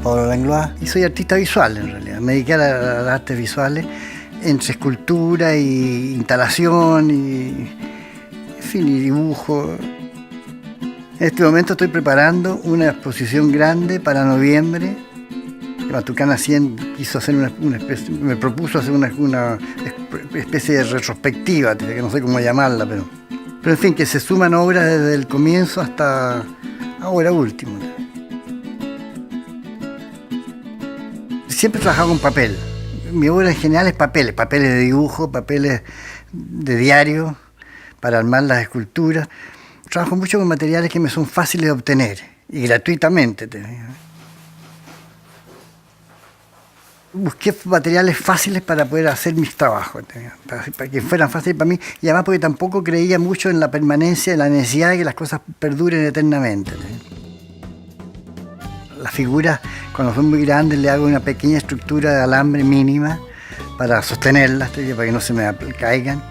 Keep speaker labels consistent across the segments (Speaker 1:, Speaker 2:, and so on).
Speaker 1: Pablo Langlois y soy artista visual en realidad. Me dediqué a las artes visuales, entre escultura y instalación y, en fin, y dibujo. En este momento estoy preparando una exposición grande para noviembre. Matucana 100 quiso hacer una especie, me propuso hacer una especie de retrospectiva, que no sé cómo llamarla, pero en fin, que se suman obras desde el comienzo hasta ahora último. Siempre he trabajado con papel. Mi obra en general es papeles de dibujo, papeles de diario, para armar las esculturas. Trabajo mucho con materiales que me son fáciles de obtener y gratuitamente. Busqué materiales fáciles para poder hacer mis trabajos, para que fueran fáciles para mí, y además porque tampoco creía mucho en la permanencia, en la necesidad de que las cosas perduren eternamente. Las figuras, cuando son muy grandes, le hago una pequeña estructura de alambre mínima para sostenerlas, para que no se me caigan.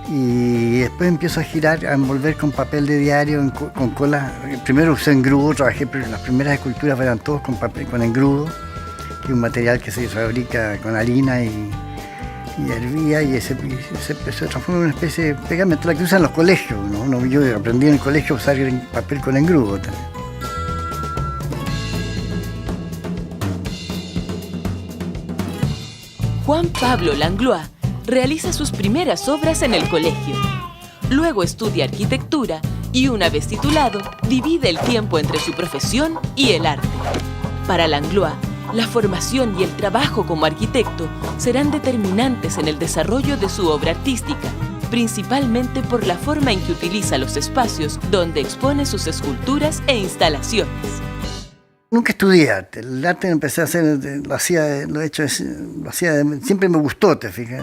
Speaker 1: Y después empiezo a girar, a envolver con papel de diario, con cola. Primero usé engrudo, trabajé, pero las primeras esculturas eran todos con papel, con engrudo, que es un material que se fabrica con harina y hervía, y se transforma en una especie de pegamento, la que usan los colegios, ¿no? Yo aprendí en el colegio a usar papel con engrudo también.
Speaker 2: Juan Pablo Langlois realiza sus primeras obras en el colegio. Luego estudia arquitectura y, una vez titulado, divide el tiempo entre su profesión y el arte. Para Langlois, la formación y el trabajo como arquitecto serán determinantes en el desarrollo de su obra artística, principalmente por la forma en que utiliza los espacios donde expone sus esculturas e instalaciones.
Speaker 1: Nunca estudié arte. El arte empecé a hacer, siempre me gustó, te fijas,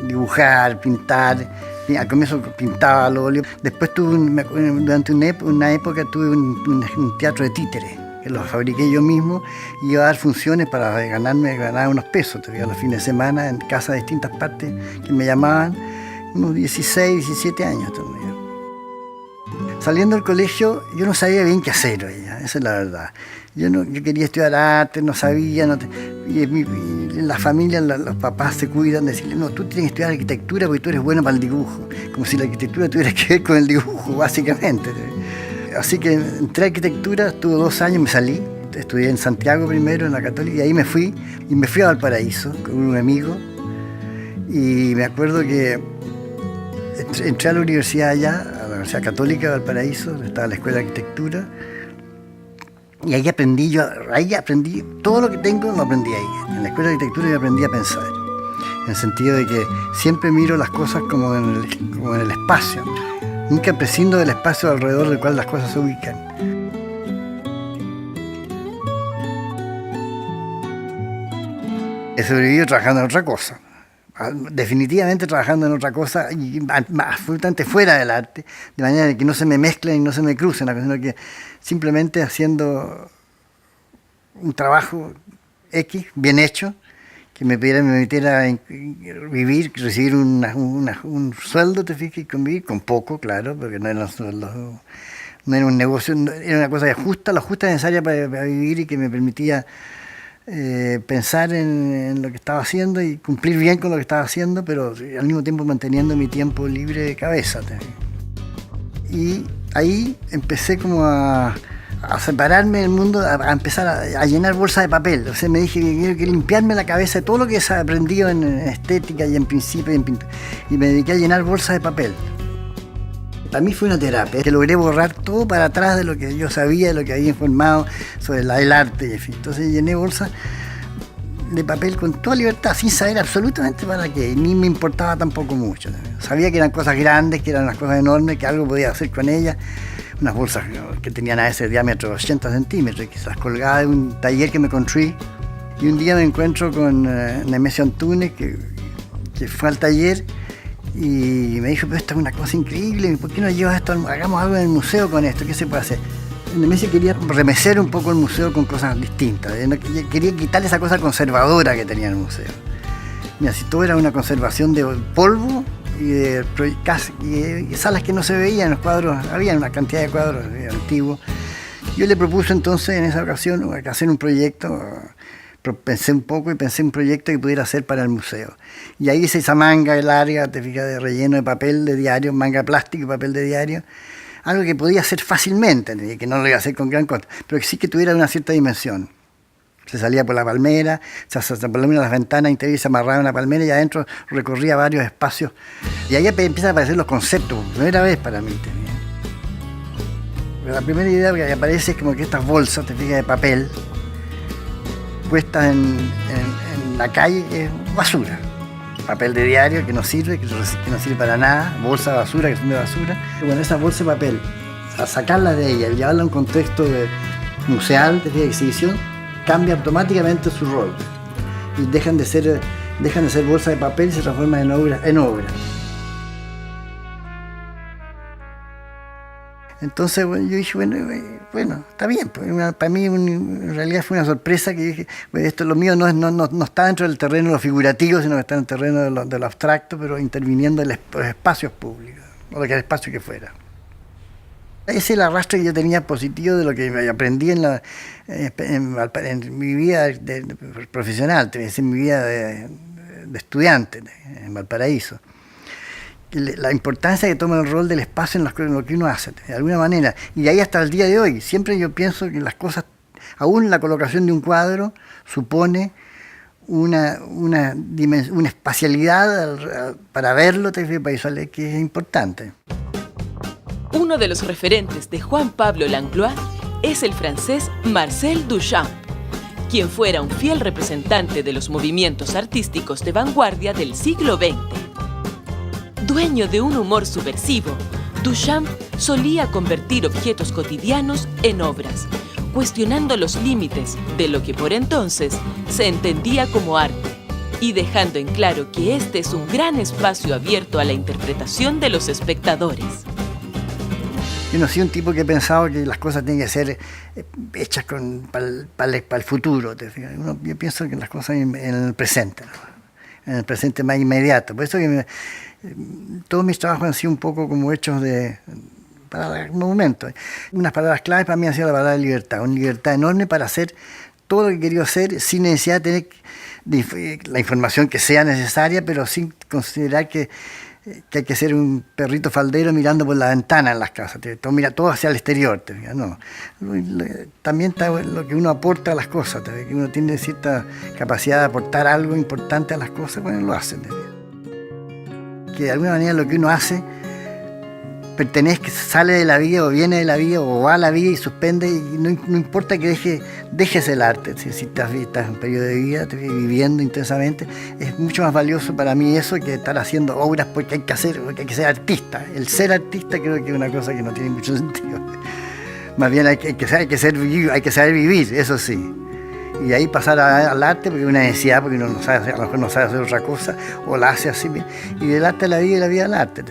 Speaker 1: dibujar, pintar. Al comienzo pintaba al óleo. Después durante una época tuve un teatro de títeres, que lo fabriqué yo mismo y iba a dar funciones para ganar unos pesos. Te fijas, los fines de semana en casas de distintas partes que me llamaban, unos 16, 17 años también. Saliendo del colegio, yo no sabía bien qué hacer, esa es la verdad. Yo quería estudiar arte, no sabía, y en la familia los papás se cuidan de decirle, no, tú tienes que estudiar arquitectura porque tú eres bueno para el dibujo, como si la arquitectura tuviera que ver con el dibujo, básicamente. Así que entré a arquitectura, estuve 2 años, me salí, estudié en Santiago primero, en la Católica, y ahí me fui a Valparaíso con un amigo, y me acuerdo que entré a la universidad allá, a la Universidad Católica de Valparaíso, donde estaba la Escuela de Arquitectura, y ahí aprendí todo lo que tengo, lo aprendí ahí. En la Escuela de Arquitectura yo aprendí a pensar, en el sentido de que siempre miro las cosas como en el espacio, nunca prescindo del espacio alrededor del cual las cosas se ubican. He sobrevivido trabajando en otra cosa, definitivamente trabajando en otra cosa y absolutamente fuera del arte, de manera que no se me mezclen y no se me crucen, sino que simplemente haciendo un trabajo X, bien hecho, que me permitiera vivir, recibir un sueldo, te fijas, y convivir con poco, claro, porque no era un negocio, era una cosa justa, lo justa necesaria para vivir y que me permitía pensar en lo que estaba haciendo y cumplir bien con lo que estaba haciendo, pero al mismo tiempo manteniendo mi tiempo libre de cabeza. Y ahí empecé como a separarme del mundo, a empezar a llenar bolsas de papel. O sea, me dije que quiero que limpiarme la cabeza de todo lo que he aprendido en estética y en principio y en pintura. Y me dediqué a llenar bolsas de papel. Para mí fue una terapia, que logré borrar todo para atrás de lo que yo sabía, de lo que había informado sobre el arte. En fin. Entonces llené bolsas de papel con toda libertad, sin saber absolutamente para qué, ni me importaba tampoco mucho. Sabía que eran cosas grandes, que eran unas cosas enormes, que algo podía hacer con ellas. Unas bolsas que tenían a veces diámetro de 80 centímetros, y quizás colgadas de un taller que me construí. Y un día me encuentro con Nemesio Antunes, que fue al taller, y me dijo, pero esto es una cosa increíble, ¿por qué no llevas esto? Hagamos algo en el museo con esto, ¿qué se puede hacer? Nemesio quería remecer un poco el museo con cosas distintas, quería quitarle esa cosa conservadora que tenía el museo. Mira, si todo era una conservación de polvo y de salas que no se veían, los cuadros, había una cantidad de cuadros antiguos Yo le propuse entonces en esa ocasión hacer un proyecto, pensé un poco y pensé un proyecto que pudiera hacer para el museo. Y ahí hice esa manga larga, te fijas, de relleno de papel de diario, manga plástico y papel de diario, algo que podía hacer fácilmente, que no lo iba a hacer con gran costo, pero que sí que tuviera una cierta dimensión. Se salía por la palmera, por lo menos las ventanas interiores se amarraba en la palmera y adentro recorría varios espacios. Y ahí empiezan a aparecer los conceptos, por primera vez para mí. La primera idea que aparece es como que estas bolsas, te fijas, de papel, puestas en la calle, es basura. Papel de diario que no sirve, que no sirve para nada, bolsa de basura, que son de basura. Y bueno, esas bolsas de papel, al sacarlas de ella y llevarlas a un contexto museal, de exhibición, cambia automáticamente su rol. Y dejan de ser bolsas de papel y se transforman en obras. Entonces bueno, yo dije, bueno, está bien. Para mí en realidad fue una sorpresa que dije, esto lo mío no está dentro del terreno de lo figurativo, sino que está en el terreno de lo abstracto, pero interviniendo en los espacios públicos, o el espacio que fuera. Ese es el arrastre que yo tenía positivo de lo que aprendí en mi vida profesional, en mi vida de estudiante en Valparaíso. La importancia que toma el rol del espacio en lo que uno hace, de alguna manera. Y ahí hasta el día de hoy, siempre yo pienso que las cosas, aún la colocación de un cuadro, supone una espacialidad para verlo, que es importante.
Speaker 2: Uno de los referentes de Juan Pablo Langlois es el francés Marcel Duchamp, quien fuera un fiel representante de los movimientos artísticos de vanguardia del siglo XX. Dueño de un humor subversivo, Duchamp solía convertir objetos cotidianos en obras, cuestionando los límites de lo que por entonces se entendía como arte y dejando en claro que este es un gran espacio abierto a la interpretación de los espectadores.
Speaker 1: Yo no soy un tipo que he pensado que las cosas tienen que ser hechas para el futuro. Yo pienso que las cosas en el presente, ¿no? En el presente más inmediato. Por eso que todos mis trabajos han sido un poco como hechos para el momento. Unas palabras claves para mí han sido la palabra libertad, una libertad enorme para hacer todo lo que he querido hacer sin necesidad de tener la información que sea necesaria, pero sin considerar que hay que ser un perrito faldero mirando por la ventana en las casas, mira todo hacia el exterior, no. También está lo que uno aporta a las cosas, que uno tiene cierta capacidad de aportar algo importante a las cosas, bueno, lo hace. Que de alguna manera lo que uno hace sale de la vida o viene de la vida o va a la vida y suspende, y no importa que dejes el arte, si estás en un periodo de vida, viviendo intensamente, es mucho más valioso para mí eso que estar haciendo obras porque hay que ser artista. El ser artista creo que es una cosa que no tiene mucho sentido. Más bien hay que saber vivir, eso sí. Y ahí pasar al arte porque es una necesidad, porque uno a lo mejor no sabe hacer otra cosa, o la hace así, y del arte a la vida y la vida al arte.